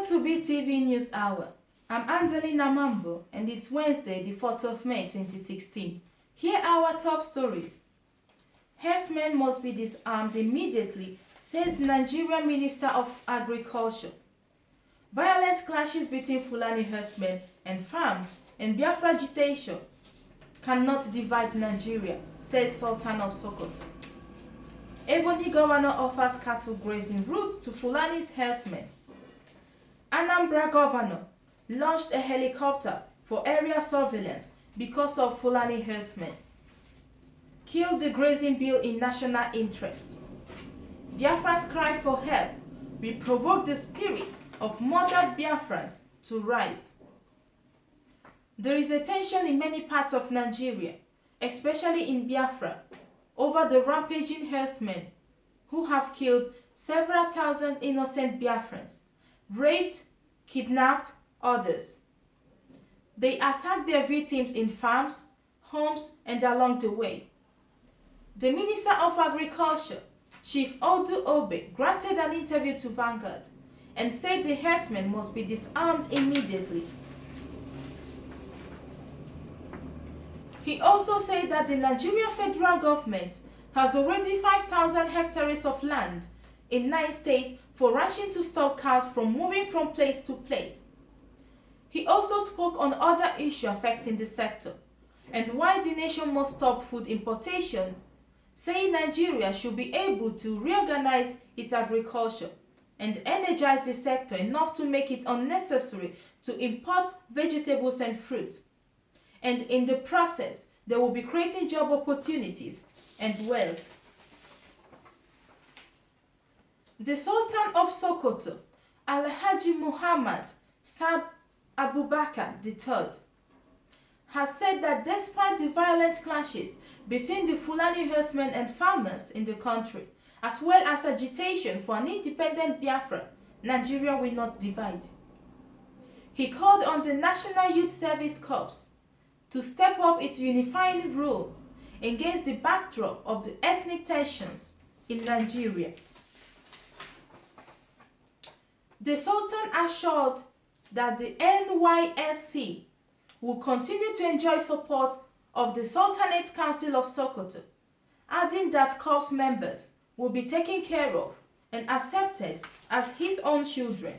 to BTV News Hour. I'm Angelina Mambo and it's Wednesday, the 4th of May 2016. Here are our top stories. Herdsmen must be disarmed immediately, says Nigerian Minister of Agriculture. Violent clashes between Fulani herdsmen and farms and Biafra agitation cannot divide Nigeria, says Sultan of Sokoto. Ebonyi governor offers cattle grazing routes to Fulani's herdsmen. Anambra governor launched a helicopter for area surveillance because of Fulani herdsmen. Killed the grazing bill in national interest. Biafra's cry for help will provoke the spirit of murdered Biafrans to rise. There is a tension in many parts of Nigeria, especially in Biafra, over the rampaging herdsmen who have killed several thousand innocent Biafrans, raped, kidnapped others. They attacked their victims in farms, homes, and along the way. The Minister of Agriculture, Chief Odu Obe, granted an interview to Vanguard and said the herdsmen must be disarmed immediately. He also said that the Nigerian federal government has already 5,000 hectares of land in 9 states for ranching to stop cows from moving from place to place. He also spoke on other issues affecting the sector and why the nation must stop food importation, saying Nigeria should be able to reorganize its agriculture and energize the sector enough to make it unnecessary to import vegetables and fruits. And in the process, they will be creating job opportunities and wealth. The Sultan of Sokoto, Alhaji Muhammad Sab Abubakar III, has said that despite the violent clashes between the Fulani herdsmen and farmers in the country, as well as agitation for an independent Biafra, Nigeria will not divide. He called on the National Youth Service Corps to step up its unifying role against the backdrop of the ethnic tensions in Nigeria. The Sultan assured that the NYSC will continue to enjoy support of the Sultanate Council of Sokoto, adding that corps members will be taken care of and accepted as his own children.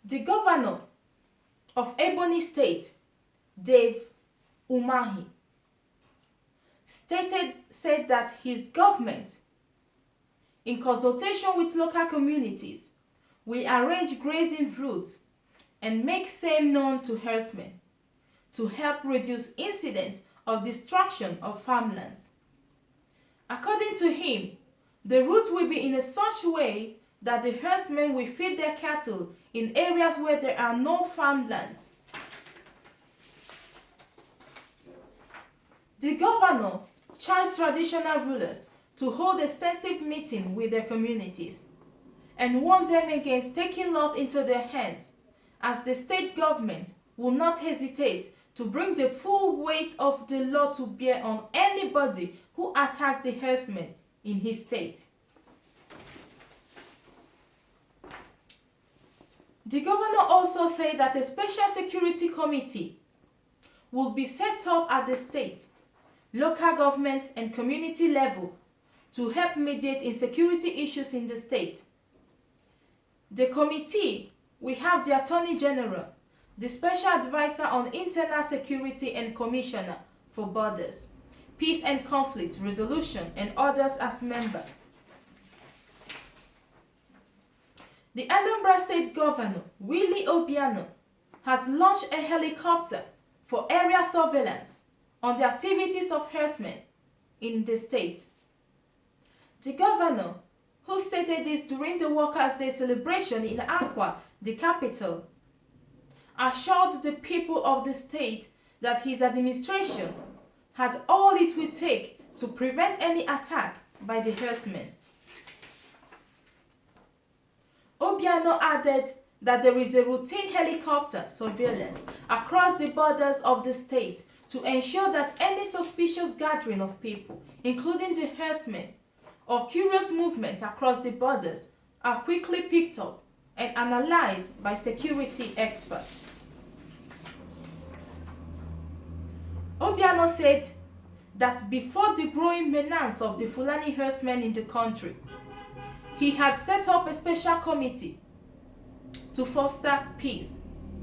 The governor of Ebonyi State, Dave Umahi, said that his government, in consultation with local communities, will arrange grazing routes and make same known to herdsmen to help reduce incidents of destruction of farmlands. According to him, the routes will be in a such way that the herdsmen will feed their cattle in areas where there are no farmlands. The governor charged traditional rulers to hold extensive meetings with their communities and warned them against taking laws into their hands, as the state government will not hesitate to bring the full weight of the law to bear on anybody who attacks the herdsmen in his state. The governor also said that a special security committee will be set up at the state, local government, and community level to help mediate insecurity issues in the state. The committee will have the Attorney General, the Special Advisor on Internal Security and Commissioner for Borders, Peace and Conflict Resolution, and others as members. The Anambra State Governor, Willie Obiano, has launched a helicopter for area surveillance on the activities of herdsmen in the state. The governor, who stated this during the Workers' Day celebration in Accra, the capital, assured the people of the state that his administration had all it would take to prevent any attack by the herdsmen. Obiano added that there is a routine helicopter surveillance across the borders of the state to ensure that any suspicious gathering of people, including the herdsmen, or curious movements across the borders, are quickly picked up and analyzed by security experts. Obiano said that before the growing menace of the Fulani herdsmen in the country, he had set up a special committee to foster peace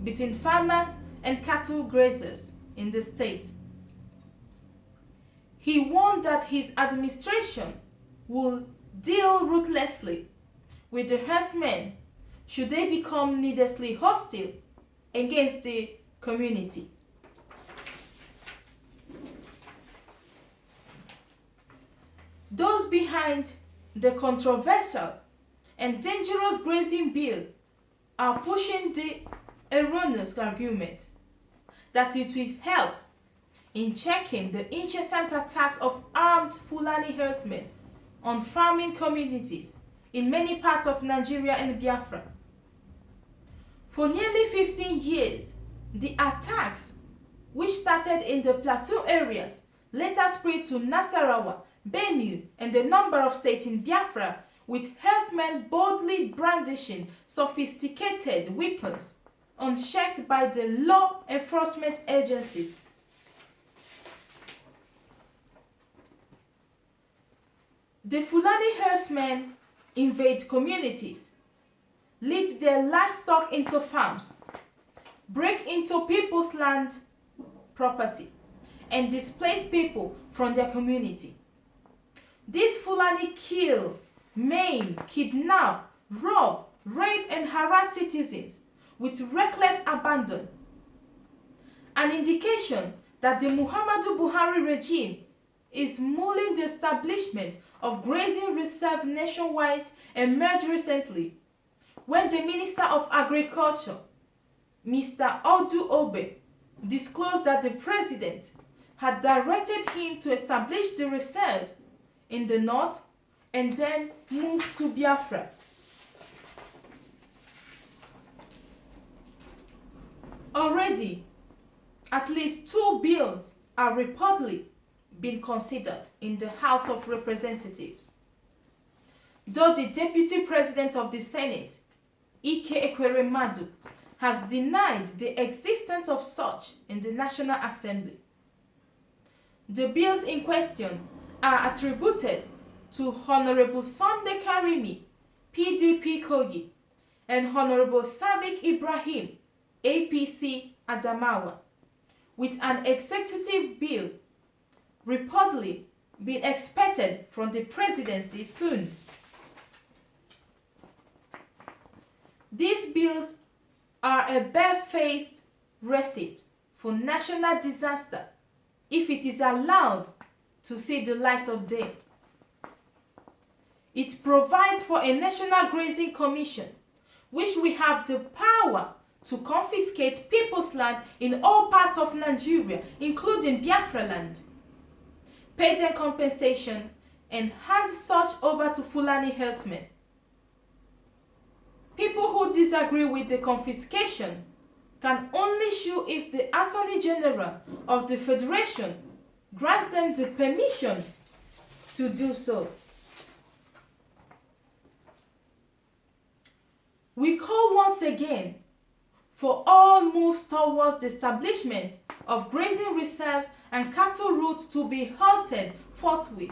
between farmers and cattle grazers in the state. He warned that his administration will deal ruthlessly with the herdsmen should they become needlessly hostile against the community. Those behind the controversial and dangerous grazing bill are pushing the erroneous argument that it will help in checking the incessant attacks of armed Fulani herdsmen on farming communities in many parts of Nigeria and Biafra. For nearly 15 years, the attacks, which started in the plateau areas, later spread to Nasarawa, Benue, and a number of states in Biafra, with herdsmen boldly brandishing sophisticated weapons, unchecked by the law enforcement agencies. The Fulani herdsmen invade communities, lead their livestock into farms, break into people's land property, and displace people from their community. These Fulani kill, maim, kidnap, rob, rape, and harass citizens with reckless abandon. An indication that the Muhammadu Buhari regime is mulling the establishment of grazing reserve nationwide emerged recently when the Minister of Agriculture, Mr. Audu Obe, disclosed that the President had directed him to establish the reserve in the north and then move to Biafra. Already, at least 2 bills are reportedly being considered in the House of Representatives, though the Deputy President of the Senate, Ike Ekweremadu, has denied the existence of such in the National Assembly. The bills in question are attributed to Honorable Sunday Karimi, PDP Kogi, and Honorable Sadiq Ibrahim, APC Adamawa, with an executive bill reportedly being expected from the presidency soon. These bills are a barefaced recipe for national disaster if it is allowed to see the light of day. It provides for a National Grazing Commission, which will have the power to confiscate people's land in all parts of Nigeria, including Biafra land, pay them compensation, and hand such over to Fulani herdsmen. People who disagree with the confiscation can only sue if the Attorney General of the Federation grants them the permission to do so. We call once again for all moves towards the establishment of grazing reserves and cattle routes to be halted forthwith.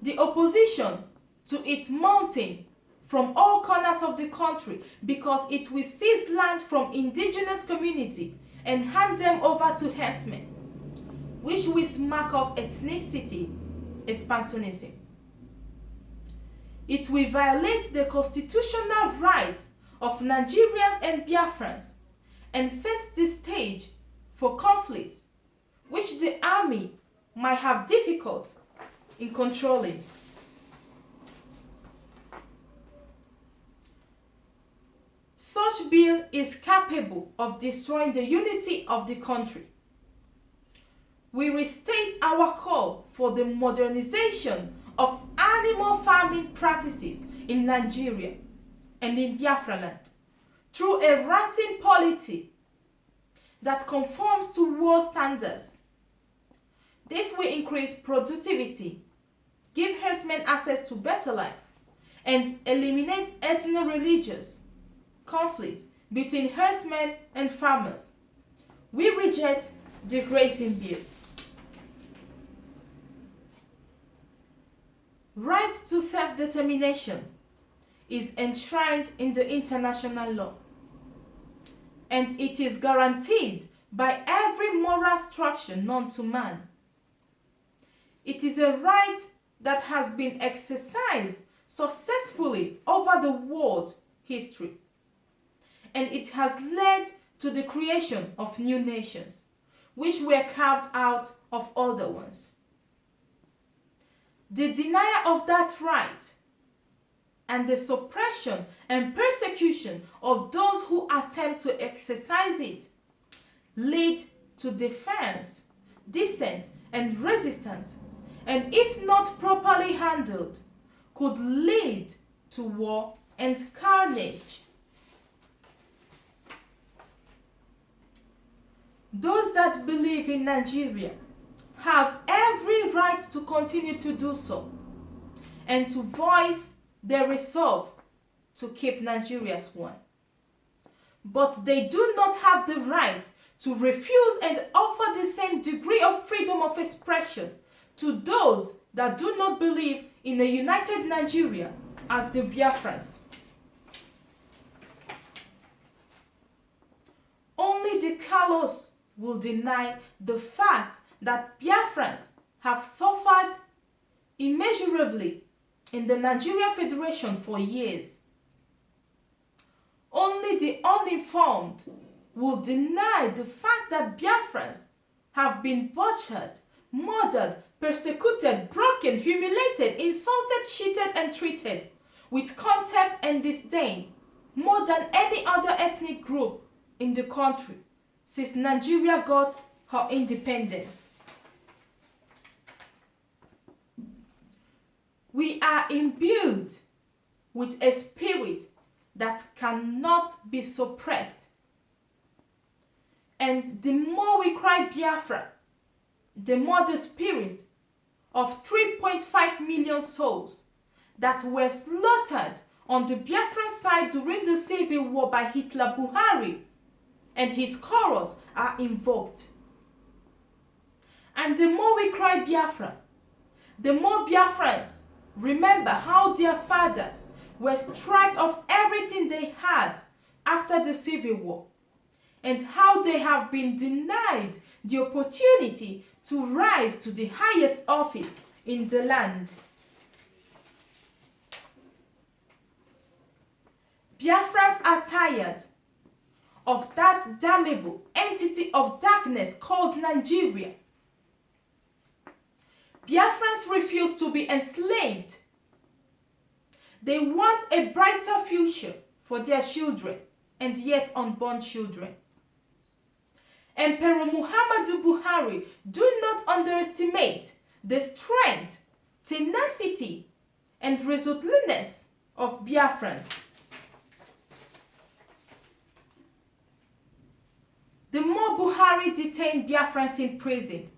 The opposition to its mounting from all corners of the country because it will seize land from indigenous community and hand them over to herdsmen, which will smack of ethnicity expansionism. It will violate the constitutional rights of Nigerians and Biafrans and set the stage for conflicts which the army might have difficult in controlling. Such bill is capable of destroying the unity of the country. We restate our call for the modernization of animal farming practices in Nigeria and in Biafra land through a rancing policy that conforms to world standards. This will increase productivity, give herdsmen access to better life, and eliminate ethno-religious conflict between herdsmen and farmers. We reject the grazing bill. Right to self-determination is enshrined in the international law, and it is guaranteed by every moral structure known to man. It is a right that has been exercised successfully over the world history, and it has led to the creation of new nations, which were carved out of older ones. The denial of that right and the suppression and persecution of those who attempt to exercise it lead to defense, dissent, and resistance, and if not properly handled, could lead to war and carnage. Those that believe in Nigeria have every right to continue to do so and to voice their resolve to keep Nigeria as one. But they do not have the right to refuse and offer the same degree of freedom of expression to those that do not believe in a united Nigeria as the Biafrans. Only the callous will deny the fact that Biafrans have suffered immeasurably in the Nigeria Federation for years. Only the uninformed will deny the fact that Biafrans have been butchered, murdered, persecuted, broken, humiliated, insulted, cheated, and treated with contempt and disdain more than any other ethnic group in the country since Nigeria got her independence. We are imbued with a spirit that cannot be suppressed. And the more we cry Biafra, the more the spirit of 3.5 million souls that were slaughtered on the Biafran side during the civil war by Hitler Buhari and his cohorts are invoked. And the more we cry Biafra, the more Biafrans remember how their fathers were stripped of everything they had after the civil war, and how they have been denied the opportunity to rise to the highest office in the land. Biafrans are tired of that damnable entity of darkness called Nigeria. Biafrans refuse to be enslaved. They want a brighter future for their children and yet unborn children. Emperor Muhammadu Buhari, do not underestimate the strength, tenacity, and resoluteness of Biafrans. The more Buhari detained Biafrans in prison,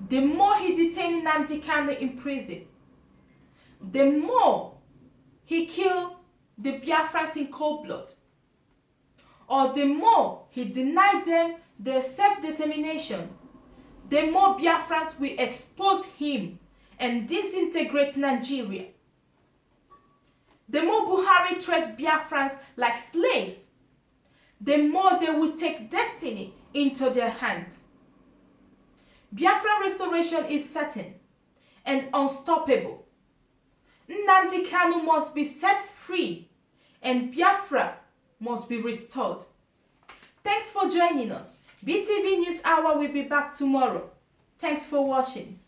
the more he detained Nnamdi Kanu in prison, the more he killed the Biafrans in cold blood, or the more he denied them their self-determination, the more Biafrans will expose him and disintegrate Nigeria. The more Buhari treats Biafrans like slaves, the more they will take destiny into their hands. Biafran restoration is certain and unstoppable. Nnamdi Kanu must be set free and Biafra must be restored. Thanks for joining us. BTV News Hour will be back tomorrow. Thanks for watching.